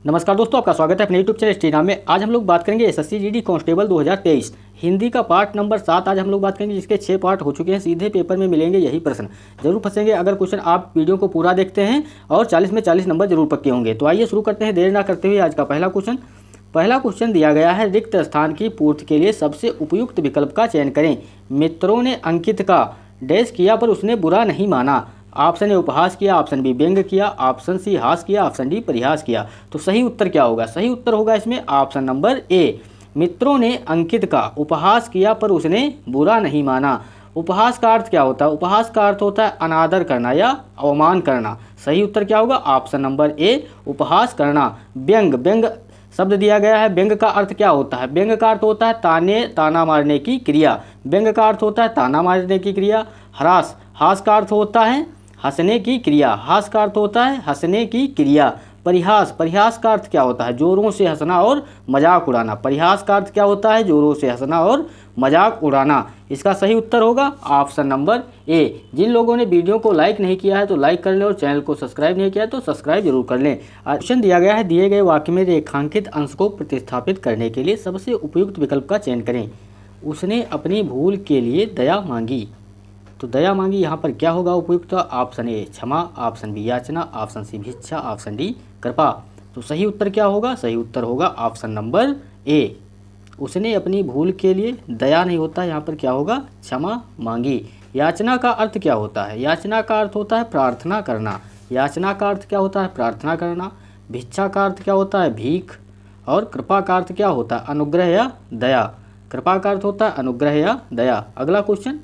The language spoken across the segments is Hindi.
नमस्कार दोस्तों, आपका स्वागत है अपने यूट्यूब चैनल स्टीना में। आज हम लोग बात करेंगे एसएससी जीडी कांस्टेबल 2023 हिंदी का पार्ट नंबर 7 आज हम लोग बात करेंगे, जिसके 6 पार्ट हो चुके हैं। सीधे पेपर में मिलेंगे यही प्रश्न, जरूर फंसेंगे अगर क्वेश्चन आप वीडियो को पूरा देखते हैं, और 40 में 40 नंबर जरूर पक्के होंगे। तो आइए शुरू करते हैं देर ना करते हुए आज का पहला क्वेश्चन दिया गया है, रिक्त स्थान की पूर्ति के लिए सबसे उपयुक्त विकल्प का चयन करें। मित्रों ने अंकित का डैश किया पर उसने बुरा नहीं माना। ऑप्शन ए उपहास किया, ऑप्शन बी व्यंग किया, ऑप्शन सी हास किया, ऑप्शन डी परिहास किया। तो सही उत्तर क्या होगा? सही उत्तर होगा इसमें ऑप्शन नंबर ए। मित्रों ने अंकित का उपहास किया पर उसने बुरा नहीं माना। उपहास का अर्थ क्या होता है? उपहास का अर्थ होता है अनादर करना या अवमान करना। सही उत्तर क्या होगा? ऑप्शन नंबर ए, उपहास करना। व्यंग शब्द दिया गया है। व्यंग का अर्थ क्या होता है? व्यंग का अर्थ होता है ताना मारने की क्रिया। व्यंग का अर्थ होता है ताना मारने की क्रिया। हास का अर्थ होता है हंसने की क्रिया। हास का अर्थ होता है हंसने की क्रिया। परिहास का अर्थ क्या होता है? जोरों से हंसना और मजाक उड़ाना। परिहास का अर्थ क्या होता है? जोरों से हंसना और मजाक उड़ाना। इसका सही उत्तर होगा ऑप्शन नंबर ए। जिन लोगों ने वीडियो को लाइक नहीं किया है तो लाइक कर लें, और चैनल को सब्सक्राइब नहीं किया है तो सब्सक्राइब जरूर कर लें। क्वेश्चन दिया गया है, दिए गए वाक्य में रेखांकित अंश को प्रतिस्थापित करने के लिए सबसे उपयुक्त विकल्प का चयन करें। उसने अपनी भूल के लिए दया मांगी। तो दया मांगी यहाँ पर क्या होगा उपयुक्त? ऑप्शन ए क्षमा, ऑप्शन बी याचना, ऑप्शन सी भिक्षा, ऑप्शन डी कृपा। तो सही उत्तर क्या होगा? सही उत्तर होगा ऑप्शन नंबर ए। उसने अपनी भूल के लिए दया नहीं होता, यहाँ पर क्या होगा? क्षमा मांगी। याचना का अर्थ क्या होता है? याचना का अर्थ होता है प्रार्थना करना। याचना का अर्थ क्या होता है? प्रार्थना करना। भिक्षा का अर्थ क्या होता है? भीख। और कृपा का अर्थ क्या होता है? अनुग्रह या दया। कृपा का अर्थ होता है अनुग्रह या दया। अगला क्वेश्चन,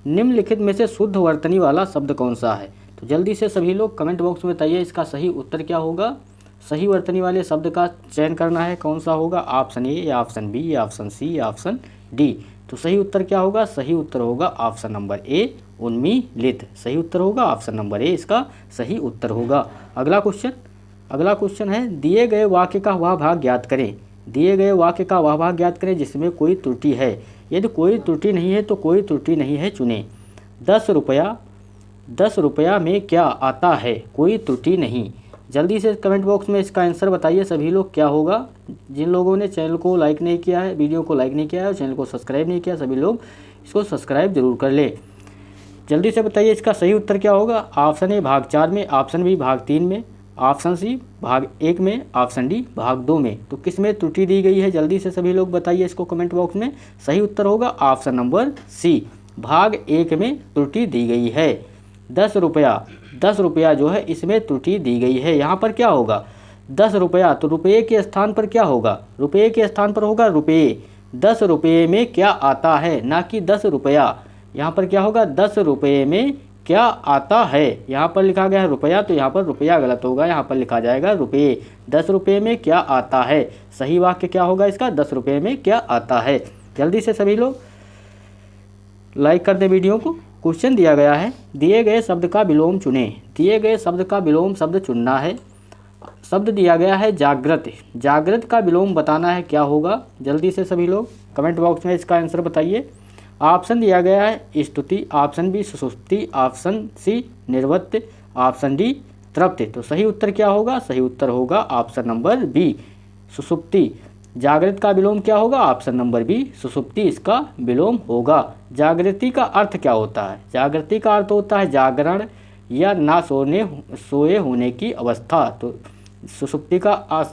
निम्नलिखित में से शुद्ध वर्तनी वाला शब्द कौन सा है? तो जल्दी से सभी लोग कमेंट बॉक्स में बताइए इसका सही उत्तर क्या होगा। सही वर्तनी वाले शब्द का चयन करना है, कौन सा होगा? Option A, option B, option C, option D. तो सही उत्तर क्या होगा? सही उत्तर होगा ऑप्शन नंबर ए, उन्मीलित। सही उत्तर होगा ऑप्शन नंबर ए, इसका सही उत्तर होगा। अगला क्वेश्चन है, दिए गए वाक्य का वह भाग ज्ञात करें। दिए गए वाक्य का वह भाग ज्ञात करें जिसमें कोई त्रुटि है। यदि कोई त्रुटि नहीं है तो कोई त्रुटि नहीं है चुनें। 10 रुपया में क्या आता है? कोई त्रुटि नहीं। जल्दी से कमेंट बॉक्स में इसका आंसर बताइए सभी लोग, क्या होगा। जिन लोगों ने चैनल को लाइक नहीं किया है, वीडियो को लाइक नहीं किया है और चैनल को सब्सक्राइब नहीं किया, सभी लोग इसको सब्सक्राइब जरूर कर ले। जल्दी से बताइए इसका सही उत्तर क्या होगा। ऑप्शन ए भाग 4 में, ऑप्शन बी भाग 3 में, ऑप्शन सी भाग 1 में, ऑप्शन डी भाग 2 में। तो किस में त्रुटि दी गई है? जल्दी से सभी लोग बताइए इसको कमेंट बॉक्स में। सही उत्तर होगा ऑप्शन नंबर सी, भाग 1 में त्रुटि दी गई है। 10 रुपया जो है इसमें त्रुटि दी गई है। यहाँ पर क्या होगा? 10 रुपया, तो रुपये के स्थान पर क्या होगा? रुपये के स्थान पर होगा रुपये। 10 रुपये में क्या आता है, ना कि 10 रुपया। यहाँ पर क्या होगा? 10 रुपये में क्या आता है। यहाँ पर लिखा गया है रुपया, तो यहाँ पर रुपया गलत होगा, यहाँ पर लिखा जाएगा रुपये। 10 रुपये में क्या आता है। सही वाक्य क्या होगा इसका? 10 रुपये में क्या आता है। जल्दी से सभी लोग लाइक कर दें वीडियो को। क्वेश्चन दिया गया है, दिए गए शब्द का विलोम चुनें। दिए गए शब्द का विलोम शब्द चुनना है। शब्द दिया गया है जागृत। जागृत का विलोम बताना है, क्या होगा। जल्दी से सभी लोग कमेंट बॉक्स में इसका आंसर बताइए। ऑप्शन दिया गया है स्तुति, ऑप्शन बी सुसुप्ति, ऑप्शन सी निर्वृत्त, ऑप्शन डी तृप्ति। तो सही उत्तर क्या होगा? सही उत्तर होगा ऑप्शन नंबर बी, सुसुप्ति। जागृत का विलोम क्या होगा? ऑप्शन नंबर बी, सुसुप्ति इसका विलोम होगा। जागृति का अर्थ क्या होता है? जागृति का अर्थ होता है जागरण या ना सोए होने की अवस्था। तो सुसुप्ति का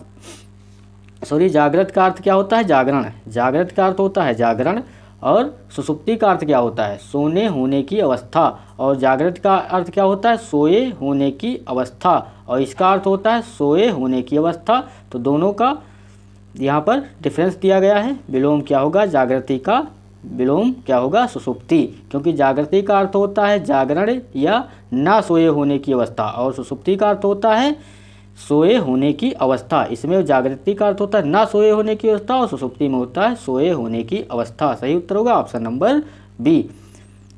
जागृत का अर्थ क्या होता है? जागरण। जागृत का अर्थ होता है जागरण, और सुसुप्ति का अर्थ क्या होता है? सोने होने की अवस्था। और जागृत का अर्थ क्या होता है? सोए होने की अवस्था, और इसका अर्थ होता है सोए होने की अवस्था। तो दोनों का यहाँ पर डिफरेंस दिया गया है। विलोम क्या होगा? जागृति का विलोम क्या होगा? सुसुप्ति, क्योंकि जागृति का अर्थ होता है जागरण या ना सोए होने की अवस्था, और सुसुप्ति का अर्थ होता है सोए होने की अवस्था। इसमें जागृति का अर्थ होता है ना सोए होने की अवस्था, और सुसुप्ति में होता है सोए होने की अवस्था। सही उत्तर होगा ऑप्शन नंबर बी,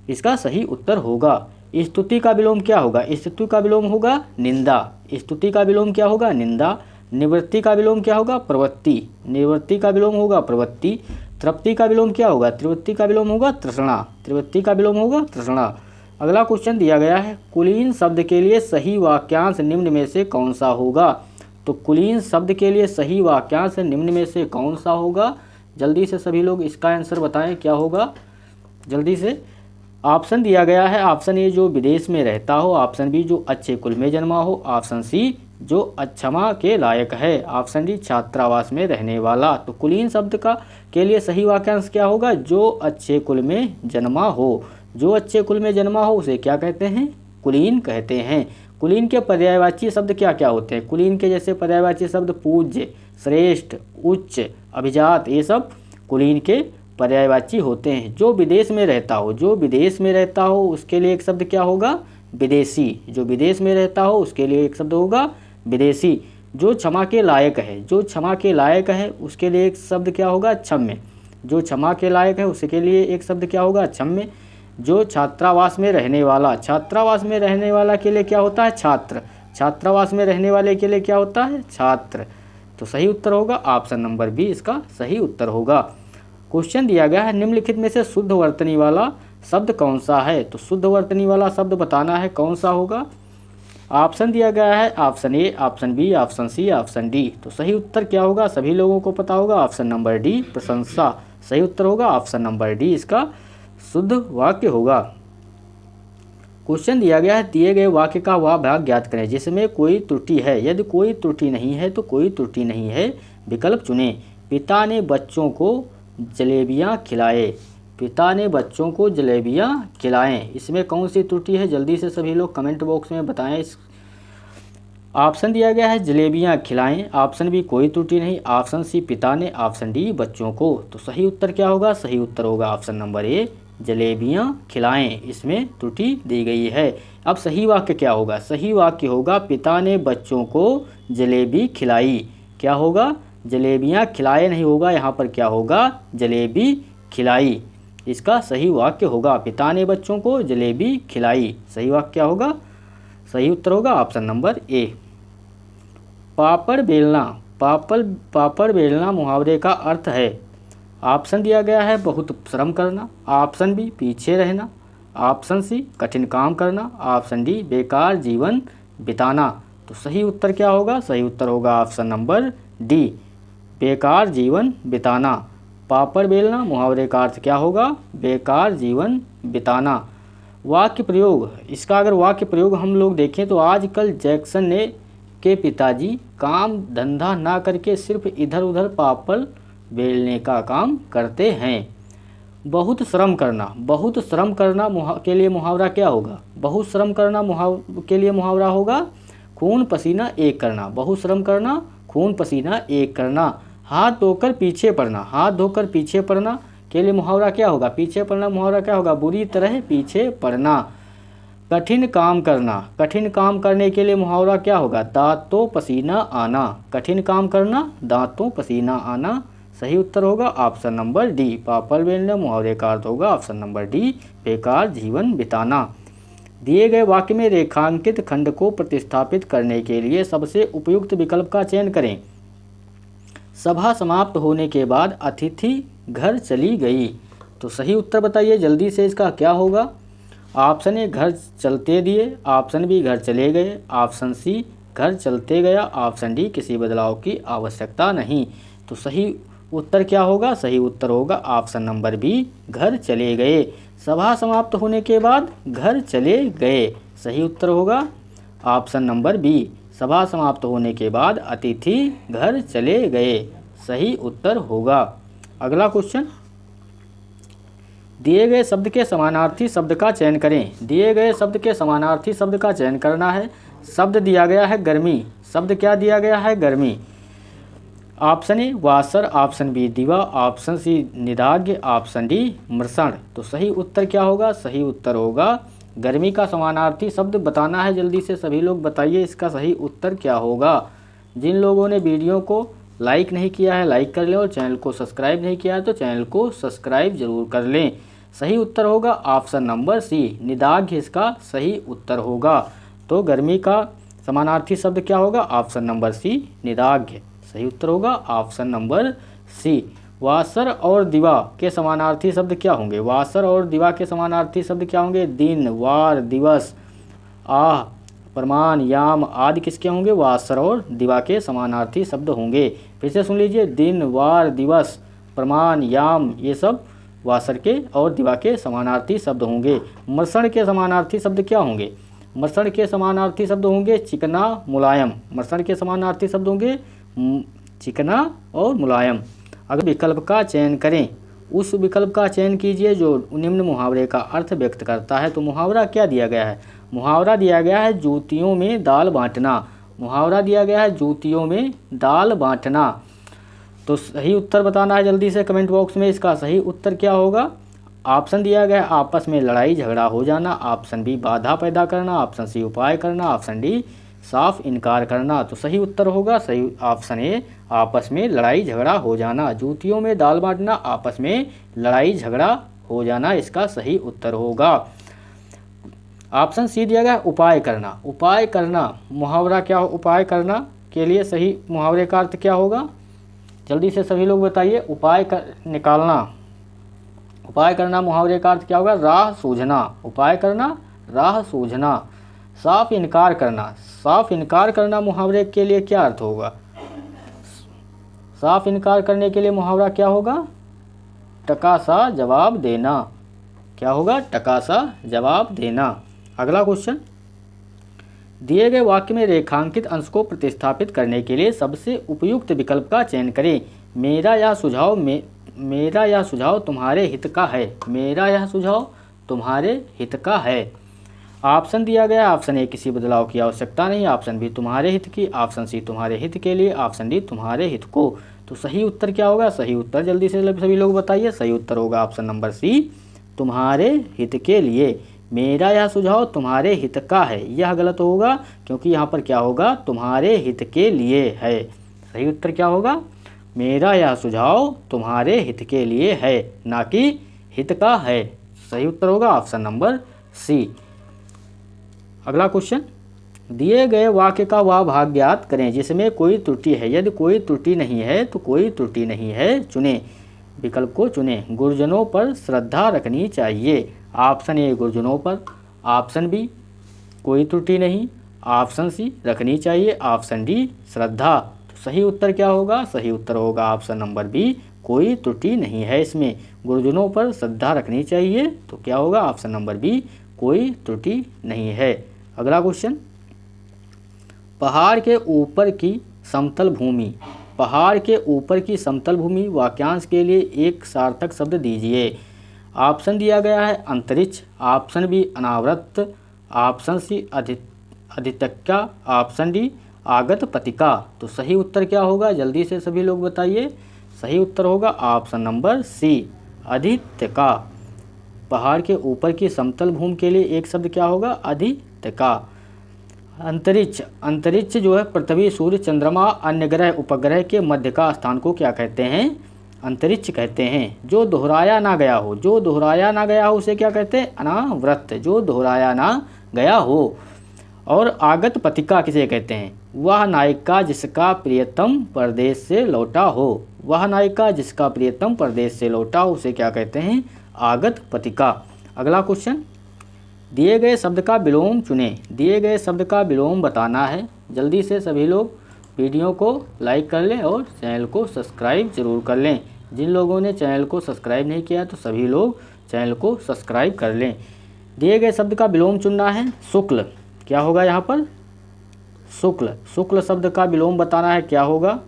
इसका सही उत्तर होगा। स्तुति का विलोम क्या होगा? स्तुति का विलोम होगा निंदा। स्तुति का विलोम क्या होगा? निंदा। निवृत्ति का विलोम क्या होगा? प्रवृत्ति। निवृत्ति का विलोम होगा प्रवृत्ति। तृप्ति का विलोम क्या होगा? त्रिवृत्ति का विलोम होगा तृष्णा। त्रिवृत्ति का विलोम होगा तृष्णा। अगला क्वेश्चन दिया गया है, कुलीन शब्द के लिए सही वाक्यांश निम्न में से कौन सा होगा। तो कुलीन शब्द के लिए सही वाक्यांश निम्न में से कौन सा होगा? जल्दी से सभी लोग इसका आंसर बताएं, क्या होगा जल्दी से। ऑप्शन दिया गया है, ऑप्शन ए जो विदेश में रहता हो, ऑप्शन बी जो अच्छे कुल में जन्मा हो, ऑप्शन सी जो अक्षमा के लायक है, ऑप्शन डी छात्रावास में रहने वाला। तो कुलीन शब्द का के लिए सही वाक्यांश क्या होगा? जो अच्छे कुल में जन्मा हो। जो अच्छे कुल में जन्मा हो उसे क्या कहते हैं? कुलीन कहते हैं। कुलीन के पर्यायवाची शब्द क्या क्या होते हैं? कुलीन के जैसे पर्यायवाची शब्द पूज्य, श्रेष्ठ, उच्च, अभिजात, ये सब कुलीन के पर्यायवाची होते हैं। जो विदेश में रहता हो, जो विदेश में रहता हो उसके लिए एक शब्द क्या होगा? विदेशी। जो विदेश में रहता हो उसके लिए एक शब्द होगा विदेशी। जो क्षमा के लायक है, जो क्षमा के लायक है उसके लिए एक शब्द क्या होगा? क्षम्य। जो क्षमा के लायक है उसके लिए एक शब्द क्या होगा? क्षम्य। जो छात्रावास में रहने वाला, छात्रावास में रहने वाला के लिए क्या होता है? छात्र। छात्रावास में रहने वाले के लिए क्या होता है? छात्र। तो सही उत्तर होगा ऑप्शन नंबर बी, इसका सही उत्तर होगा। क्वेश्चन दिया गया है निम्नलिखित में से शुद्ध वर्तनी वाला शब्द कौन सा है? तो शुद्ध वर्तनी वाला शब्द बताना है कौन सा होगा। ऑप्शन दिया गया है option A, option B, option C, option D. तो सही उत्तर क्या होगा? सभी लोगों को पता होगा, ऑप्शन नंबर डी, प्रशंसा। सही उत्तर होगा ऑप्शन नंबर डी, इसका शुद्ध वाक्य होगा। क्वेश्चन दिया गया है दिए गए वाक्य का वह भाग ज्ञात करें जिसमें कोई त्रुटि है। यदि कोई त्रुटि नहीं है तो कोई त्रुटि नहीं है विकल्प चुनें। पिता ने बच्चों को जलेबियां खिलाए। पिता ने बच्चों को जलेबियां खिलाएं, इसमें कौन सी त्रुटि है? जल्दी से सभी लोग कमेंट बॉक्स में बताएं। ऑप्शन दिया गया है जलेबियां खिलाएं, ऑप्शन बी कोई त्रुटि नहीं, ऑप्शन सी पिता ने, ऑप्शन डी बच्चों को। तो सही उत्तर क्या होगा? सही उत्तर होगा ऑप्शन नंबर ए, जलेबियां खिलाएं, इसमें त्रुटि दी गई है। अब सही वाक्य क्या होगा? सही वाक्य होगा पिता ने बच्चों को जलेबी खिलाई। क्या होगा? जलेबियां खिलाए नहीं होगा, यहाँ पर क्या होगा? जलेबी खिलाई। इसका सही वाक्य होगा पिता ने बच्चों को जलेबी खिलाई। सही वाक्य क्या होगा? सही उत्तर होगा ऑप्शन नंबर ए। पापड़ बेलना, पापड़ बेलना मुहावरे का अर्थ है। ऑप्शन दिया गया है बहुत श्रम करना, ऑप्शन बी पीछे रहना, ऑप्शन सी कठिन काम करना, ऑप्शन डी बेकार जीवन बिताना। तो सही उत्तर क्या होगा? सही उत्तर होगा ऑप्शन नंबर डी, बेकार जीवन बिताना। पापड़ बेलना मुहावरे का अर्थ क्या होगा? बेकार जीवन बिताना। वाक्य प्रयोग, इसका अगर वाक्य प्रयोग हम लोग देखें तो आजकल जैक्सन ने के पिताजी काम धंधा ना करके सिर्फ इधर उधर पापड़ बेलने का काम करते हैं। बहुत श्रम करना, बहुत श्रम करना के लिए मुहावरा क्या होगा? बहुत श्रम करना के लिए मुहावरा होगा खून पसीना एक करना। बहुत श्रम करना, खून पसीना एक करना। हाथ धोकर पीछे पड़ना, हाथ धोकर पीछे पड़ना के लिए मुहावरा क्या होगा? पीछे पड़ना मुहावरा क्या होगा? बुरी तरह पीछे पड़ना। कठिन काम करना, कठिन काम करने के लिए मुहावरा क्या होगा? दांतों पसीना आना। कठिन काम करना, दांतों पसीना आना। सही उत्तर होगा ऑप्शन नंबर डी, पापड़ बेलना मुहावरे का अर्थ होगा ऑप्शन नंबर डी, बेकार जीवन बिताना। दिए गए वाक्य में रेखांकित खंड को प्रतिस्थापित करने के लिए सबसे उपयुक्त विकल्प का चयन करें। सभा समाप्त होने के बाद अतिथि घर चली गई। तो सही उत्तर बताइए जल्दी से, इसका क्या होगा? ऑप्शन ए घर चलते दिए, ऑप्शन बी घर चले गए, ऑप्शन सी घर चलते गया, ऑप्शन डी किसी बदलाव की आवश्यकता नहीं। तो सही उत्तर क्या होगा? सही उत्तर होगा ऑप्शन नंबर बी, घर चले गए। सभा समाप्त होने के बाद घर चले गए। सही उत्तर होगा ऑप्शन नंबर बी, सभा समाप्त होने के बाद अतिथि घर चले गए। सही उत्तर होगा। अगला क्वेश्चन, दिए गए शब्द के समानार्थी शब्द का चयन करें। दिए गए शब्द के समानार्थी शब्द का चयन करना है। शब्द दिया गया है गर्मी, शब्द क्या दिया गया है? गर्मी। ऑप्शन ए वासर, ऑप्शन बी दिवा, ऑप्शन सी निदाग्य, ऑप्शन डी मृषण। तो सही उत्तर क्या होगा? सही उत्तर होगा गर्मी का समानार्थी शब्द बताना है। जल्दी से सभी लोग बताइए इसका सही उत्तर क्या होगा। जिन लोगों ने वीडियो को लाइक नहीं किया है लाइक कर लें, और चैनल को सब्सक्राइब नहीं किया है तो चैनल को सब्सक्राइब जरूर कर लें। सही उत्तर होगा ऑप्शन नंबर सी, निदाग्य इसका सही उत्तर होगा। तो गर्मी का समानार्थी शब्द क्या होगा? ऑप्शन नंबर सी, निदाग्य। सही उत्तर होगा ऑप्शन नंबर सी। वासर और दिवा के समानार्थी शब्द क्या होंगे? वासर और दिवा के समानार्थी शब्द क्या होंगे? दिन, वार, दिवस, आह, प्रमाण, याम आदि किसके होंगे? वासर और दिवा के समानार्थी शब्द होंगे। फिर से सुन लीजिए, दिन, वार, दिवस, प्रमाण, याम ये सब वासर के और दिवा के समानार्थी शब्द होंगे। मर्सण के समानार्थी शब्द क्या होंगे? मर्सण के समानार्थी शब्द होंगे चिकना, मुलायम। मर्सण के समानार्थी शब्द होंगे चिकना और मुलायम। अगर विकल्प का चयन करें, उस विकल्प का चयन कीजिए जो निम्न मुहावरे का अर्थ व्यक्त करता है। तो मुहावरा क्या दिया गया है? मुहावरा दिया गया है जूतियों में दाल बांटना। मुहावरा दिया गया है जूतियों में दाल बांटना। तो सही उत्तर बताना है जल्दी से कमेंट बॉक्स में। इसका सही उत्तर क्या होगा? ऑप्शन दिया गया है आपस में लड़ाई झगड़ा हो जाना, ऑप्शन बी बाधा पैदा करना, ऑप्शन सी उपाय करना, ऑप्शन डी साफ इनकार करना। तो सही उत्तर होगा सही ऑप्शन ए, आपस में लड़ाई झगड़ा हो जाना। जूतियों में दाल बांटना, आपस में लड़ाई झगड़ा हो जाना इसका सही उत्तर होगा। ऑप्शन सी दिया गया उपाय करना। उपाय करना मुहावरा क्या हो? उपाय करना के लिए सही मुहावरे का अर्थ क्या होगा? जल्दी से सभी लोग बताइए। उपाय निकालना, उपाय करना मुहावरे का अर्थ क्या होगा? राह सूझना। उपाय करना राह सूझना। साफ इनकार करना, साफ इनकार करना मुहावरे के लिए क्या अर्थ होगा? साफ इनकार करने के लिए मुहावरा क्या होगा? टका सा जवाब देना। क्या होगा? टका सा जवाब देना। अगला क्वेश्चन, दिए गए वाक्य में रेखांकित अंश को प्रतिस्थापित करने के लिए सबसे उपयुक्त विकल्प का चयन करें। मेरा यह सुझाव तुम्हारे हित का है। मेरा यह सुझाव तुम्हारे हित का है। ऑप्शन दिया गया, ऑप्शन ए किसी बदलाव की आवश्यकता नहीं, ऑप्शन बी तुम्हारे हित की, ऑप्शन सी तुम्हारे हित के लिए, ऑप्शन डी तुम्हारे हित को। तो सही उत्तर क्या होगा? सही उत्तर जल्दी से सभी लोग बताइए। सही उत्तर होगा ऑप्शन नंबर सी, तुम्हारे हित के लिए। मेरा यह सुझाव तुम्हारे हित का है, यह गलत होगा क्योंकि यहाँ पर क्या होगा? तुम्हारे हित के लिए है। सही उत्तर क्या होगा? मेरा यह सुझाव तुम्हारे हित के लिए है, ना कि हित का है। सही उत्तर होगा ऑप्शन नंबर सी। अगला क्वेश्चन, दिए गए वाक्य का वह भाग ज्ञात करें जिसमें कोई त्रुटि है। यदि कोई त्रुटि नहीं है तो कोई त्रुटि नहीं है चुनें। विकल्प को चुनें। गुरुजनों पर श्रद्धा रखनी चाहिए। ऑप्शन ए गुरुजनों पर, ऑप्शन बी कोई त्रुटि नहीं, ऑप्शन सी रखनी चाहिए, ऑप्शन डी श्रद्धा। तो सही उत्तर क्या होगा? सही उत्तर होगा ऑप्शन नंबर बी, कोई त्रुटि नहीं है इसमें। गुरुजनों पर श्रद्धा रखनी चाहिए तो क्या होगा? ऑप्शन नंबर बी, कोई त्रुटि नहीं है। अगला क्वेश्चन, पहाड़ के ऊपर की समतल भूमि। पहाड़ के ऊपर की समतल भूमि वाक्यांश के लिए एक सार्थक शब्द दीजिए। ऑप्शन दिया गया है अंतरिक्ष, ऑप्शन बी अनावृत, ऑप्शन सी अधित्यक्का, ऑप्शन डी आगत पतिका। तो सही उत्तर क्या होगा? जल्दी से सभी लोग बताइए। सही उत्तर होगा ऑप्शन नंबर सी, अधित्यका। पहाड़ के ऊपर की समतल भूमि के लिए एक शब्द क्या होगा? अधित्यका। अंतरिक्ष, अंतरिक्ष जो है पृथ्वी, सूर्य, चंद्रमा, अन्य ग्रह, उपग्रह के मध्य का स्थान को क्या कहते हैं? अंतरिक्ष कहते हैं। जो दोहराया ना गया हो, जो दोहराया ना गया हो उसे क्या कहते हैं? अनावृत, जो दोहराया ना गया हो। और आगत पतिका किसे कहते हैं? वह नायिका जिसका प्रियतम परदेश से लौटा हो। वह नायिका जिसका प्रियतम परदेश से लौटा हो उसे क्या कहते हैं? आगत पतिका। अगला क्वेश्चन, दिए गए शब्द का विलोम चुनें। दिए गए शब्द का विलोम बताना है। जल्दी से सभी लोग वीडियो को लाइक कर लें और चैनल को सब्सक्राइब जरूर कर लें। जिन लोगों ने चैनल को सब्सक्राइब नहीं किया तो सभी लोग चैनल को सब्सक्राइब कर लें। दिए गए शब्द का विलोम चुनना है। शुक्ल, क्या होगा यहाँ पर? शुक्ल। शुक्ल शब्द का विलोम बताना है, क्या होगा?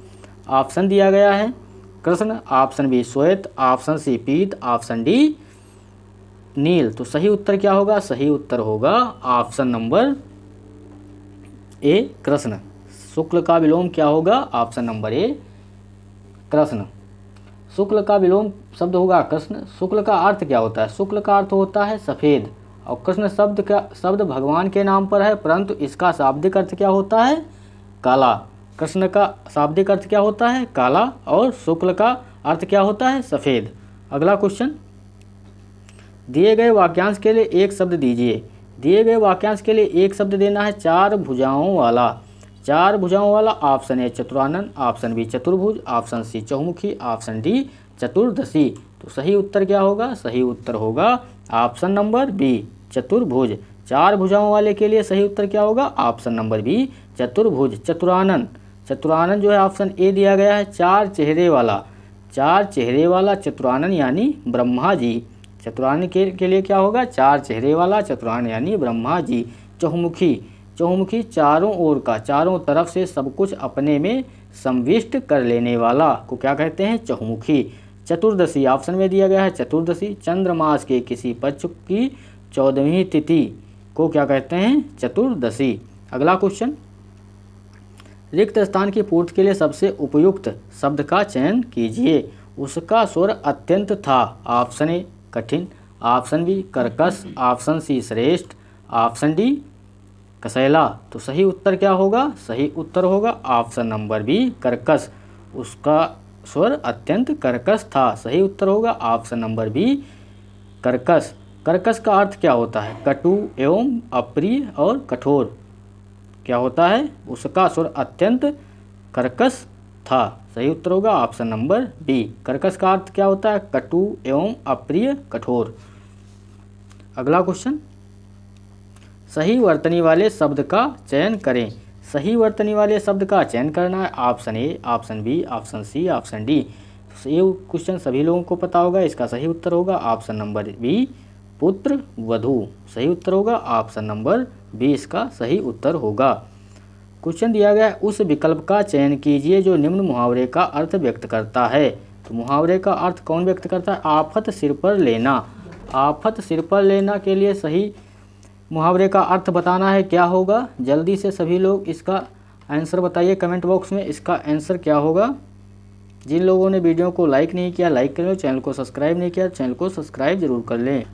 ऑप्शन दिया गया है कृष्ण, ऑप्शन बी श्वेत, ऑप्शन सी पीत, ऑप्शन डी नील। तो सही उत्तर क्या होगा? सही उत्तर होगा ऑप्शन नंबर ए कृष्ण। शुक्ल का विलोम क्या होगा? ऑप्शन नंबर ए कृष्ण। शुक्ल का विलोम शब्द होगा कृष्ण। शुक्ल का अर्थ क्या होता है? शुक्ल का अर्थ होता है सफ़ेद, और कृष्ण शब्द भगवान के नाम पर है, परंतु इसका शाब्दिक अर्थ क्या होता है? काला। कृष्ण का शाब्दिक अर्थ क्या होता है? काला, और शुक्ल का अर्थ क्या होता है? सफ़ेद। अगला क्वेश्चन, दिए गए वाक्यांश के लिए एक शब्द दीजिए। दिए गए वाक्यांश के लिए एक शब्द देना है चार भुजाओं वाला। चार भुजाओं वाला। ऑप्शन ए चतुरानन, ऑप्शन बी चतुर्भुज, ऑप्शन सी चहुमुखी, ऑप्शन डी चतुर्दशी। तो सही उत्तर क्या होगा? सही उत्तर होगा ऑप्शन नंबर बी चतुर्भुज। 4 भुजाओं वाले के लिए सही उत्तर क्या होगा? ऑप्शन नंबर बी चतुर्भुज। चतुरानन, चतुरानन जो है ऑप्शन ए दिया गया है। 4 चेहरे वाला चतुरानन यानी ब्रह्मा जी। चतुरानन के लिए क्या होगा? 4 चेहरे वाला चतुरानन यानी ब्रह्मा जी। चहुमुखी, चहुमुखी चारों ओर का, चारों तरफ से सब कुछ अपने में संविष्ट कर लेने वाला को क्या कहते हैं? चहुमुखी। चतुर्दशी ऑप्शन में दिया गया है। चतुर्दशी चंद्रमास के किसी पक्ष की 14वीं तिथि को क्या कहते हैं? चतुर्दशी। अगला क्वेश्चन, रिक्त स्थान की पूर्ति के लिए सबसे उपयुक्त शब्द का चयन कीजिए। उसका स्वर अत्यंत था। ऑप्शन ए कठिन, ऑप्शन बी कर्कश, ऑप्शन सी श्रेष्ठ, ऑप्शन डी कसैला। तो सही उत्तर क्या होगा? सही उत्तर होगा ऑप्शन नंबर बी कर्कश। उसका स्वर अत्यंत कर्कश था। सही उत्तर होगा ऑप्शन नंबर बी कर्कश। कर्कश का अर्थ क्या होता है? कटु एवं अप्रिय और कठोर। क्या होता है? उसका स्वर अत्यंत कर्कश था। सही उत्तर होगा ऑप्शन नंबर बी। कर्कश का अर्थ क्या होता है? कटु एवं अप्रिय कठोर। अगला क्वेश्चन, सही वर्तनी वाले शब्द का चयन करें। सही वर्तनी वाले शब्द का चयन करना है। Option A, option B, option C, option D. ये क्वेश्चन सभी लोगों को पता होगा। इसका सही उत्तर होगा ऑप्शन नंबर बी पुत्र वधू। सही उत्तर होगा ऑप्शन नंबर बी, इसका सही उत्तर होगा। क्वेश्चन दिया गया है, उस विकल्प का चयन कीजिए जो निम्न मुहावरे का अर्थ व्यक्त करता है। तो मुहावरे का अर्थ कौन व्यक्त करता है? आफत सिर पर लेना। आफत सिर पर लेना के लिए सही मुहावरे का अर्थ बताना है। क्या होगा? जल्दी से सभी लोग इसका आंसर बताइए कमेंट बॉक्स में। इसका आंसर क्या होगा? जिन लोगों ने वीडियो को लाइक नहीं किया लाइक कर लो, चैनल को सब्सक्राइब नहीं किया चैनल को सब्सक्राइब जरूर कर लें।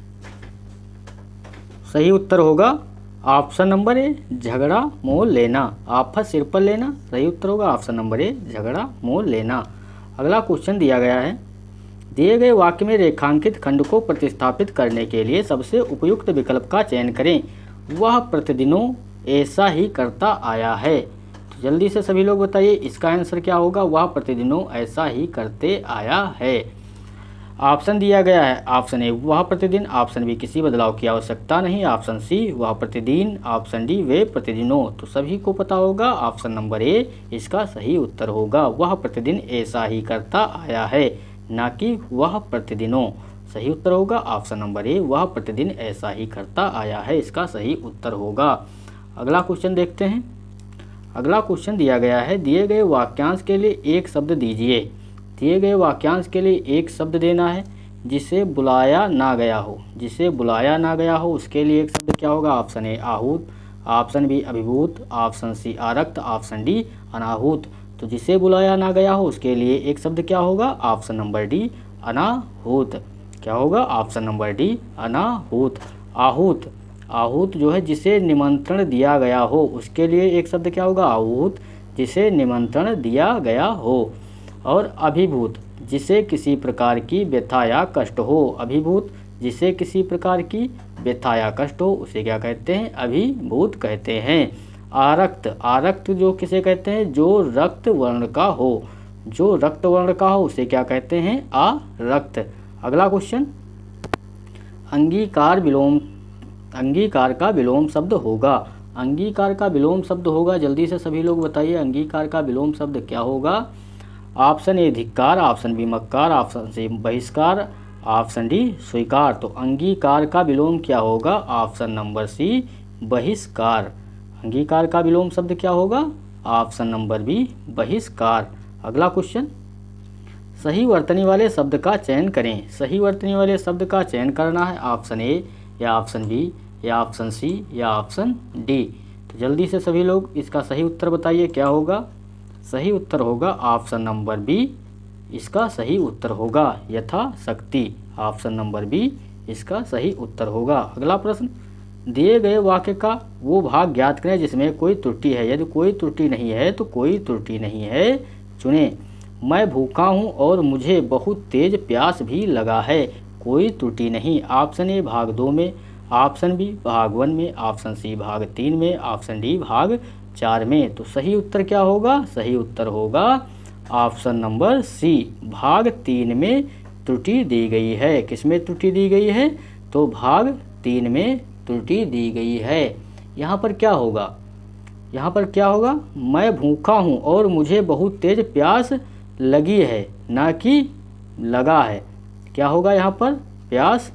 सही उत्तर होगा ऑप्शन नंबर ए झगड़ा मोल लेना। आफत सिर पर लेना सही उत्तर होगा ऑप्शन नंबर ए झगड़ा मोल लेना। अगला क्वेश्चन दिया गया है, दिए गए वाक्य में रेखांकित खंड को प्रतिस्थापित करने के लिए सबसे उपयुक्त विकल्प का चयन करें। वह प्रतिदिनों ऐसा ही करता आया है। तो जल्दी से सभी लोग बताइए इसका आंसर क्या होगा? वह प्रतिदिनों ऐसा ही करते आया है। ऑप्शन दिया गया है। ऑप्शन ए वह प्रतिदिन, ऑप्शन बी किसी बदलाव की आवश्यकता नहीं, ऑप्शन सी वह प्रतिदिन, ऑप्शन डी वे प्रतिदिनों। तो सभी को पता होगा ऑप्शन नंबर ए इसका सही उत्तर होगा। वह प्रतिदिन ऐसा ही करता आया है, ना कि वह प्रतिदिनों। सही उत्तर होगा ऑप्शन नंबर ए वह प्रतिदिन ऐसा ही करता आया है, इसका सही उत्तर होगा। अगला क्वेश्चन देखते हैं। अगला क्वेश्चन दिया गया है, दिए गए वाक्यांश के लिए एक शब्द दीजिए। दिए गए वाक्यांश के लिए एक शब्द देना है जिसे बुलाया ना गया हो। जिसे बुलाया ना गया हो उसके लिए एक शब्द क्या होगा? ऑप्शन ए आहूत, ऑप्शन बी अभिभूत, ऑप्शन सी आरक्त, ऑप्शन डी अनाहूत। तो जिसे बुलाया ना गया हो उसके लिए एक शब्द क्या होगा? ऑप्शन नंबर डी अनाहूत। क्या होगा? ऑप्शन नंबर डी अनाहूत। आहूत, आहूत जो है जिसे निमंत्रण दिया गया हो उसके लिए एक शब्द क्या होगा? आहूत, जिसे निमंत्रण दिया गया हो। और अभिभूत, जिसे किसी प्रकार की व्यथा या कष्ट हो। अभिभूत, जिसे किसी प्रकार की व्यथा या कष्ट हो उसे क्या कहते हैं? अभिभूत कहते हैं। आरक्त, आरक्त जो किसे कहते हैं? जो रक्त वर्ण का हो। जो रक्त वर्ण का हो उसे क्या कहते हैं? आरक्त। अगला क्वेश्चन, अंगीकार विलोम, अंगीकार का विलोम शब्द होगा। अंगीकार का विलोम शब्द होगा, जल्दी से सभी लोग बताइए अंगीकार का विलोम शब्द क्या होगा? ऑप्शन ए धिक्कार, ऑप्शन बी मक्कार, ऑप्शन सी बहिष्कार, ऑप्शन डी स्वीकार। तो अंगीकार का विलोम क्या होगा? ऑप्शन नंबर सी बहिष्कार। अंगीकार का विलोम शब्द क्या होगा? ऑप्शन नंबर बी बहिष्कार। अगला क्वेश्चन, सही वर्तनी वाले शब्द का चयन करें। सही वर्तनी वाले शब्द का चयन करना है। ऑप्शन ए या ऑप्शन बी या ऑप्शन सी या ऑप्शन डी। तो जल्दी से सभी लोग इसका सही उत्तर बताइए क्या होगा? सही उत्तर होगा ऑप्शन नंबर बी, इसका सही उत्तर होगा यथाशक्ति। ऑप्शन नंबर बी इसका सही उत्तर होगा। अगला प्रश्न, दिए गए वाक्य का वो भाग ज्ञात करें जिसमें कोई त्रुटि है। यदि कोई त्रुटि नहीं है तो कोई त्रुटि नहीं है चुनें। मैं भूखा हूँ और मुझे बहुत तेज प्यास भी लगा है। कोई त्रुटि नहीं। ऑप्शन ए भाग 2 में, ऑप्शन बी भाग 1 में, ऑप्शन सी भाग 3 में, ऑप्शन डी भाग 4 में। तो सही उत्तर क्या होगा? सही उत्तर होगा ऑप्शन नंबर सी, भाग 3 में त्रुटि दी गई है। किसमें त्रुटि दी गई है? तो भाग 3 में त्रुटि दी गई है। यहाँ पर क्या होगा, यहाँ पर क्या होगा, मैं भूखा हूँ और मुझे बहुत तेज प्यास लगी है, ना कि लगा है। क्या होगा यहाँ पर, प्यास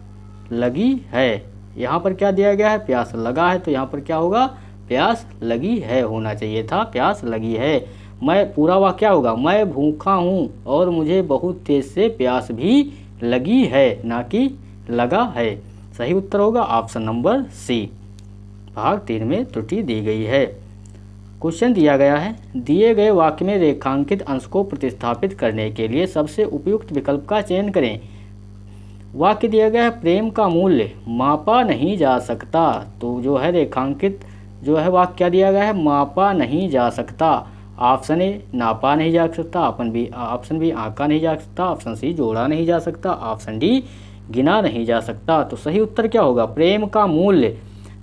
लगी है। यहाँ पर क्या दिया गया है, प्यास लगा है, तो यहाँ पर क्या होगा, प्यास लगी है होना चाहिए था, प्यास लगी है। मैं पूरा वाक्य क्या होगा, मैं भूखा हूँ और मुझे बहुत तेज से प्यास भी लगी है, ना कि लगा है। सही उत्तर होगा ऑप्शन नंबर सी। भाग 3 में त्रुटि दी गई है। क्वेश्चन दिया गया है, दिए गए वाक्य में रेखांकित अंश को प्रतिस्थापित करने के लिए सबसे उपयुक्त विकल्प का चयन करें। वाक्य दिया गया है, प्रेम का मूल्य मापा नहीं जा सकता। तो जो है रेखांकित जो है वाक्य क्या दिया गया है, मापा नहीं जा सकता। ऑप्शन ए नापा नहीं जा सकता, ऑप्शन बी आंका नहीं जा सकता, ऑप्शन सी जोड़ा नहीं जा सकता, ऑप्शन डी गिना नहीं जा सकता। तो सही उत्तर क्या होगा, प्रेम का मूल्य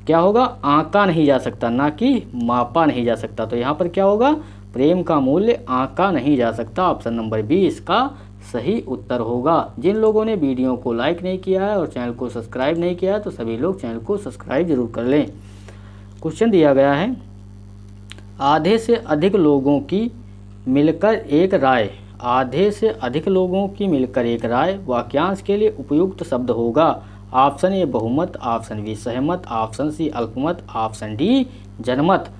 क्या होगा, आंका नहीं जा सकता, ना कि मापा नहीं जा सकता। तो यहाँ पर क्या होगा, प्रेम का मूल्य आंका नहीं जा सकता। ऑप्शन नंबर बी इसका सही उत्तर होगा। जिन लोगों ने वीडियो को लाइक नहीं किया है और चैनल को सब्सक्राइब नहीं किया है तो सभी लोग चैनल को सब्सक्राइब जरूर कर लें। क्वेश्चन दिया गया है, आधे से अधिक लोगों की मिलकर एक राय, आधे से अधिक लोगों की मिलकर एक राय वाक्यांश के लिए उपयुक्त शब्द होगा। ऑप्शन ए बहुमत, ऑप्शन बी सहमत, ऑप्शन सी अल्पमत, ऑप्शन डी जनमत।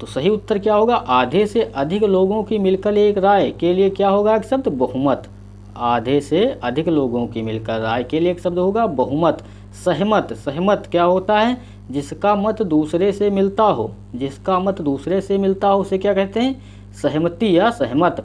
तो सही उत्तर क्या होगा, आधे से अधिक लोगों की मिलकर एक राय के लिए क्या होगा एक शब्द, बहुमत। आधे से अधिक लोगों की मिलकर राय के लिए एक शब्द होगा बहुमत। सहमत, सहमत क्या होता है, जिसका मत दूसरे से मिलता हो, जिसका मत दूसरे से मिलता हो उसे क्या कहते हैं, सहमति या सहमत।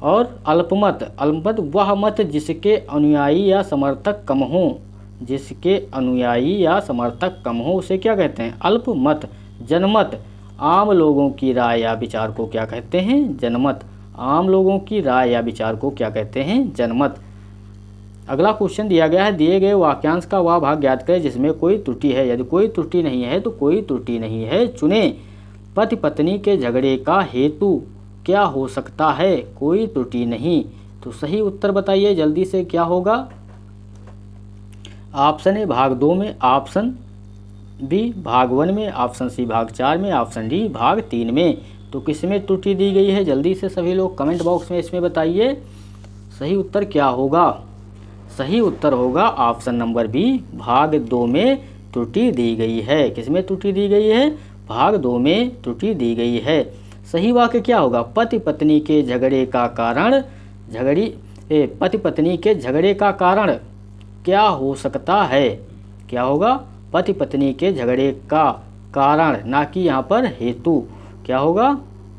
और अल्पमत, अल्पमत वह मत जिसके अनुयायी या समर्थक कम हो, जिसके अनुयायी या समर्थक कम हो उसे क्या कहते हैं, अल्पमत। जनमत, आम लोगों की राय या विचार को क्या कहते हैं, जनमत। आम लोगों की राय या विचार को क्या कहते हैं, जनमत। अगला क्वेश्चन दिया गया है, दिए गए वाक्यांश का वह भाग ज्ञात करें जिसमें कोई त्रुटि है। यदि कोई त्रुटि नहीं है तो कोई त्रुटि नहीं है चुने। पति पत्नी के झगड़े का हेतु क्या हो सकता है, कोई त्रुटि नहीं। तो सही उत्तर बताइए जल्दी से, क्या होगा। ऑप्शन ए भाग 2 में, ऑप्शन बी भाग 1 में, ऑप्शन सी भाग 4 में, ऑप्शन डी भाग 3 में। तो किसमें त्रुटि दी गई है, जल्दी से सभी लोग कमेंट बॉक्स में इसमें बताइए सही उत्तर क्या होगा। सही उत्तर होगा ऑप्शन नंबर बी, भाग 2 में त्रुटि दी गई है। किसमें त्रुटि दी गई है, भाग 2 में त्रुटि दी गई है। सही वाक्य क्या होगा, पति पत्नी के झगड़े का कारण, पति पत्नी के झगड़े का कारण क्या हो सकता है। क्या होगा, पति पत्नी के झगड़े का कारण, ना कि यहाँ पर हेतु। क्या होगा,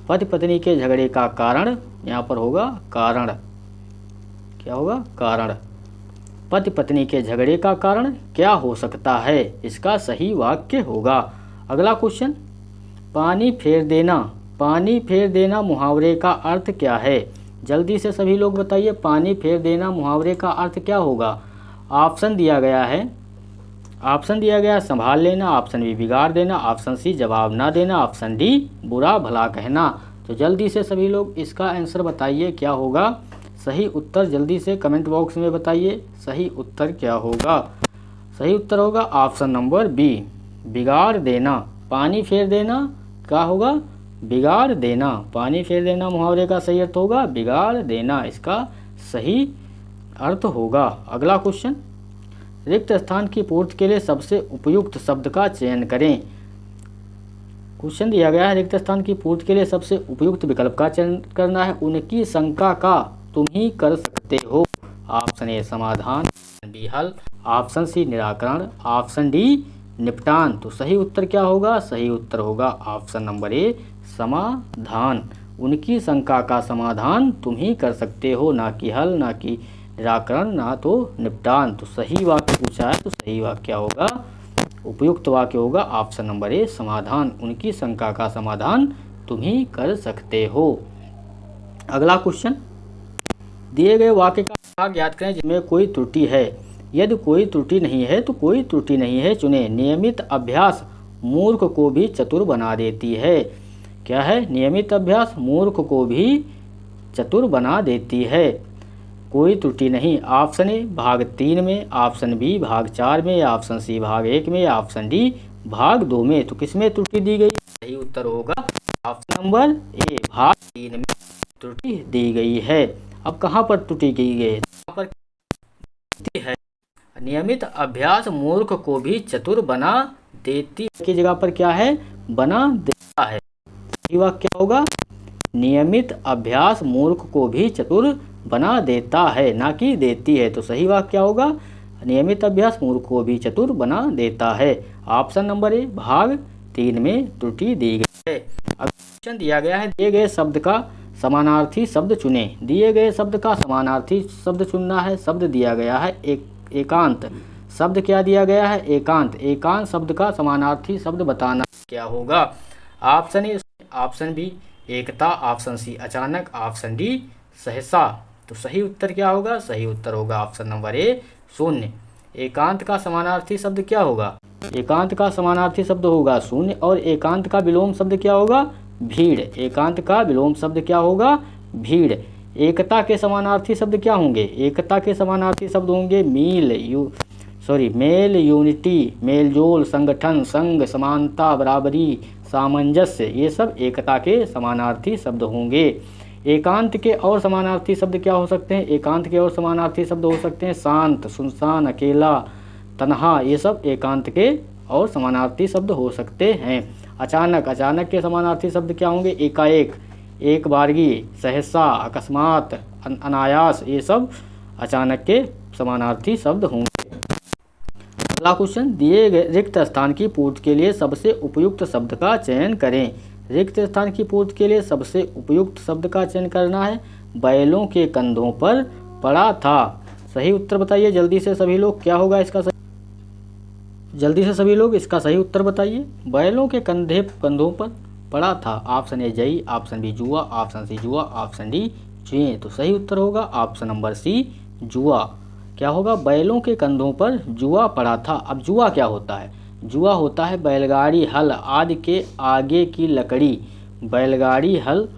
पति पत्नी के झगड़े का कारण, यहाँ पर होगा कारण। क्या होगा, कारण। पति पत्नी के झगड़े का कारण क्या हो सकता है, इसका सही वाक्य होगा। अगला क्वेश्चन, पानी फेर देना, पानी फेर देना मुहावरे का अर्थ क्या है। जल्दी से सभी लोग बताइए, पानी फेर देना मुहावरे का अर्थ क्या होगा। ऑप्शन दिया गया है, ऑप्शन दिया गया संभाल लेना, ऑप्शन बी बिगाड़ देना, ऑप्शन सी जवाब ना देना, ऑप्शन डी बुरा भला कहना। तो जल्दी से सभी लोग इसका आंसर बताइए क्या होगा। सही उत्तर जल्दी से कमेंट बॉक्स में बताइए, सही उत्तर क्या होगा। सही उत्तर होगा ऑप्शन नंबर बी, बिगाड़ देना। पानी फेर देना क्या होगा, बिगाड़ देना। पानी फेर देना मुहावरे का सही अर्थ होगा बिगाड़ देना, इसका सही अर्थ होगा। अगला क्वेश्चन, रिक्त स्थान की पूर्ति के लिए सबसे उपयुक्त शब्द का चयन करें। क्वेश्चन दिया गया है, रिक्त स्थान की पूर्ति के लिए सबसे उपयुक्त विकल्प का चयन करना है। उनकी शंका का तुम ही कर सकते हो। ऑप्शन ए समाधान, ऑप्शन बी हल, ऑप्शन सी निराकरण, ऑप्शन डी निपटान। तो सही उत्तर क्या होगा, सही उत्तर होगा ऑप्शन नंबर ए समाधान। उनकी शंका का समाधान तुम ही कर सकते हो, ना कि हल, ना कि निराकरण, ना तो निपटान। तो सही वाक्य पूछा है तो सही वाक्य क्या होगा, उपयुक्त वाक्य होगा ऑप्शन नंबर ए समाधान। उनकी शंका का समाधान तुम ही कर सकते हो। अगला क्वेश्चन, दिए गए वाक्य का भाग ज्ञात करें जिसमें कोई त्रुटि है। यदि कोई त्रुटि नहीं है तो कोई त्रुटि नहीं है चुने। नियमित अभ्यास मूर्ख को भी चतुर बना देती है। क्या है, नियमित अभ्यास मूर्ख को भी चतुर बना देती है। कोई त्रुटि नहीं। ऑप्शन ए भाग 3 में, ऑप्शन बी भाग 4 में, ऑप्शन सी भाग 1 में, ऑप्शन डी भाग 2 में। तो किसमें त्रुटि दी गई? सही उत्तर होगा ऑप्शन नंबर ए भाग 3 में त्रुटि दी गई है। अब कहाँ पर त्रुटि की गई है? यहाँ पर है नियमित अभ्यास मूर्ख को भी चतुर बना देती की जगह पर क्या है? बना देता है। सही वाक्य क्या होगा? नियमित अभ्यास मूर्ख को भी चतुर बना देता है, ना कि देती है। तो सही वाक्य क्या होगा? नियमित अभ्यास मूर्ख को भी चतुर बना देता है। ऑप्शन नंबर ए भाग 3 में त्रुटि दी गई है। अब क्वेश्चन दिया गया है, दिए गए शब्द का समानार्थी शब्द चुने। दिए गए शब्द का समानार्थी शब्द चुनना है। शब्द दिया गया है एकांत। शब्द क्या दिया गया है? एकांत। एकांत शब्द का समानार्थी शब्द बताना क्या होगा? ऑप्शन ए, ऑप्शन बी एकता, ऑप्शन सी अचानक, ऑप्शन डी सहसा। तो सही उत्तर क्या होगा? सही उत्तर होगा ऑप्शन नंबर ए शून्य। एकांत का समानार्थी शब्द क्या होगा? एकांत का समानार्थी शब्द होगा शून्य। और एकांत का विलोम शब्द क्या होगा? भीड़। एकांत का विलोम शब्द क्या होगा? भीड़। एकता के समानार्थी शब्द क्या होंगे? एकता के समानार्थी शब्द होंगे मेल, यूनिटी, मेलजोल, संगठन, संग, समानता, बराबरी, सामंजस्य। ये सब एकता के समानार्थी शब्द होंगे। एकांत के और समानार्थी शब्द क्या हो सकते हैं? एकांत के और समानार्थी शब्द हो सकते हैं शांत, सुनसान, अकेला, तन्हा। ये सब एकांत के और समानार्थी शब्द हो सकते हैं। अचानक, अचानक के समानार्थी शब्द क्या होंगे? एकाएक, एक बारगी, सहसा, अकस्मात, अनायास। ये सब अचानक के समानार्थी शब्द होंगे। अगला क्वेश्चन, दिए गए रिक्त स्थान की पूर्ति के लिए सबसे उपयुक्त शब्द का चयन करें। रिक्त स्थान की पूर्ति के लिए सबसे उपयुक्त शब्द का चयन करना है। बैलों के कंधों पर पड़ा था। सही उत्तर बताइए जल्दी से सभी लोग, क्या होगा इसका सही? जल्दी से सभी लोग इसका सही उत्तर बताइए। बैलों के कंधों पर पड़ा था। ऑप्शन ए जई, ऑप्शन बी जुआ, ऑप्शन सी जुआ, ऑप्शन डी जुए। तो सही उत्तर होगा ऑप्शन नंबर सी जुआ। क्या होगा? बैलों के कंधों पर जुआ पड़ा था। अब जुआ क्या होता है? जुआ होता है बैलगाड़ी, हल आदि के आगे की लकड़ी। बैलगाड़ी, हल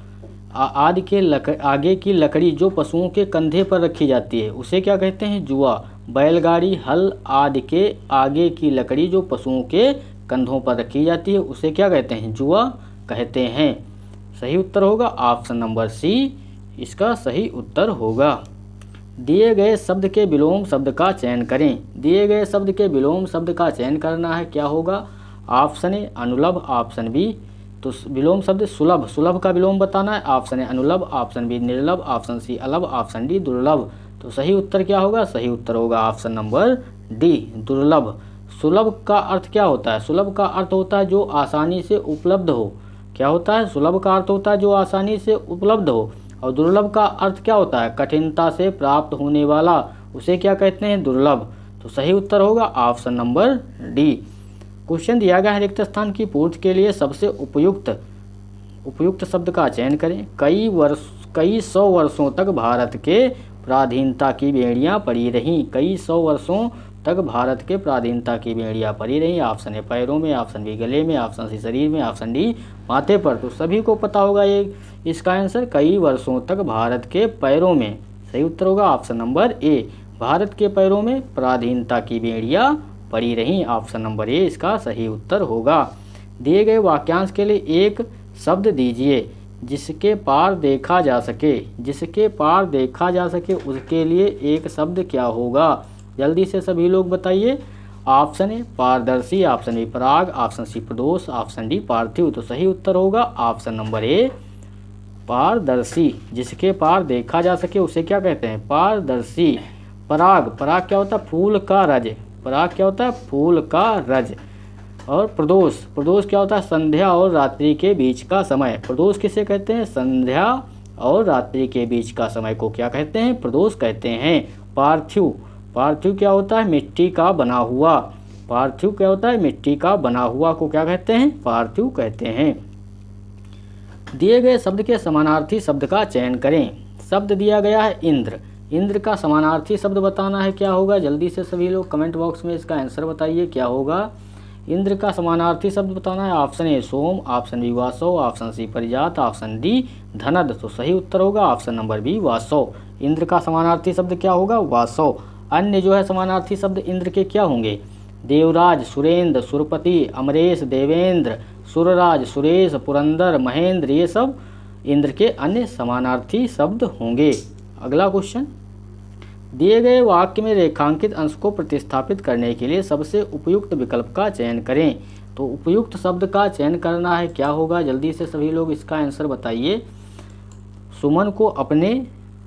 आदि के आगे की लकड़ी जो पशुओं के कंधे पर रखी जाती है, उसे क्या कहते हैं? जुआ। बैलगाड़ी, हल आदि के आगे की लकड़ी जो पशुओं के कंधों पर रखी जाती है, उसे क्या कहते हैं? जुआ कहते हैं। सही उत्तर होगा ऑप्शन नंबर सी, इसका सही उत्तर होगा। दिए गए शब्द के विलोम शब्द का चयन करें। दिए गए शब्द के विलोम शब्द का चयन करना है। क्या होगा? ऑप्शन ए अनुलभ, ऑप्शन बी तो विलोम शब्द सुलभ, सुलभ का विलोम बताना है। ऑप्शन ए अनुलभ, ऑप्शन बी निर्लभ, ऑप्शन सी अलभ, ऑप्शन डी दुर्लभ। तो सही उत्तर क्या होगा? सही उत्तर होगा ऑप्शन नंबर डी दुर्लभ। सुलभ का अर्थ क्या होता है? सुलभ का अर्थ होता है जो आसानी से उपलब्ध हो। क्या होता है? सुलभ का अर्थ होता है जो आसानी से उपलब्ध हो। और दुर्लभ का अर्थ क्या होता है? कठिनता से प्राप्त होने वाला, उसे क्या कहते हैं? दुर्लभ। तो सही उत्तर होगा ऑप्शन नंबर डी। क्वेश्चन दिया गया है, रिक्त स्थान की पूर्ति के लिए सबसे उपयुक्त शब्द का चयन करें। कई सौ वर्षों तक भारत के पराधीनता की बेड़ियां पड़ी रहीं। कई सौ वर्षों तक भारत के पराधीनता की बेड़ियां पड़ी रहीं। ऑप्शन ए पैरों में, ऑप्शन बी गले में, ऑप्शन सी शरीर में, ऑप्शन डी माथे पर। तो सभी को पता होगा ये इसका आंसर कई वर्षों तक भारत के पैरों में। सही उत्तर होगा ऑप्शन नंबर ए, भारत के पैरों में पराधीनता की बेड़ियां पड़ी रहीं। ऑप्शन नंबर ए इसका सही उत्तर होगा। दिए गए वाक्यांश के लिए एक शब्द दीजिए जिसके पार देखा जा सके। जिसके पार देखा जा सके उसके लिए एक शब्द क्या होगा? जल्दी से सभी लोग बताइए। ऑप्शन ए पारदर्शी, ऑप्शन बी पराग, ऑप्शन सी प्रदोष, ऑप्शन डी पार्थिव। तो सही उत्तर होगा ऑप्शन नंबर ए पारदर्शी। जिसके पार देखा जा सके उसे क्या कहते हैं? पारदर्शी। पराग, पराग क्या होता है? फूल का रज। पराग क्या होता है? फूल का रज। और प्रदोष, प्रदोष क्या होता है? संध्या और रात्रि के बीच का समय। प्रदोष किसे कहते हैं? संध्या और रात्रि के बीच का समय को क्या कहते हैं? प्रदोष कहते हैं। पार्थिव, पार्थिव क्या होता है? मिट्टी का बना हुआ। पार्थिव क्या होता है? मिट्टी का बना हुआ को क्या कहते हैं? पार्थिव कहते हैं। दिए गए शब्द के समानार्थी शब्द का चयन करें। शब्द दिया गया है इंद्र। इंद्र का समानार्थी शब्द बताना है। क्या होगा? जल्दी से सभी लोग कमेंट बॉक्स में इसका आंसर बताइए क्या होगा। इंद्र का समानार्थी शब्द बताना है। ऑप्शन ए सोम, ऑप्शन बी वासव, ऑप्शन सी परिजात, ऑप्शन डी धनद। तो सही उत्तर होगा ऑप्शन नंबर बी वासव। इंद्र का समानार्थी शब्द क्या होगा? वासव। अन्य जो है समानार्थी शब्द इंद्र के क्या होंगे? देवराज, सुरेंद्र, सुरपति, अमरेश, देवेंद्र, सुरराज, सुरेश, पुरंदर, महेंद्र, ये सब इंद्र के अन्य समानार्थी शब्द होंगे। अगला क्वेश्चन, दिए गए वाक्य में रेखांकित अंश को प्रतिस्थापित करने के लिए सबसे उपयुक्त विकल्प का चयन करें। तो उपयुक्त शब्द का चयन करना है, क्या होगा? जल्दी से सभी लोग इसका आंसर बताइए। सुमन को अपने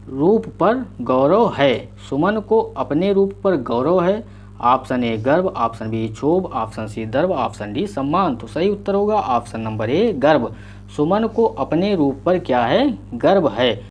रूप पर गौरव है। सुमन को अपने रूप पर गौरव है। ऑप्शन ए गर्व, ऑप्शन बी क्षोभ, ऑप्शन सी गर्व, ऑप्शन डी सम्मान। तो सही उत्तर होगा ऑप्शन नंबर ए गर्व। सुमन को अपने रूप पर क्या है? गर्व है।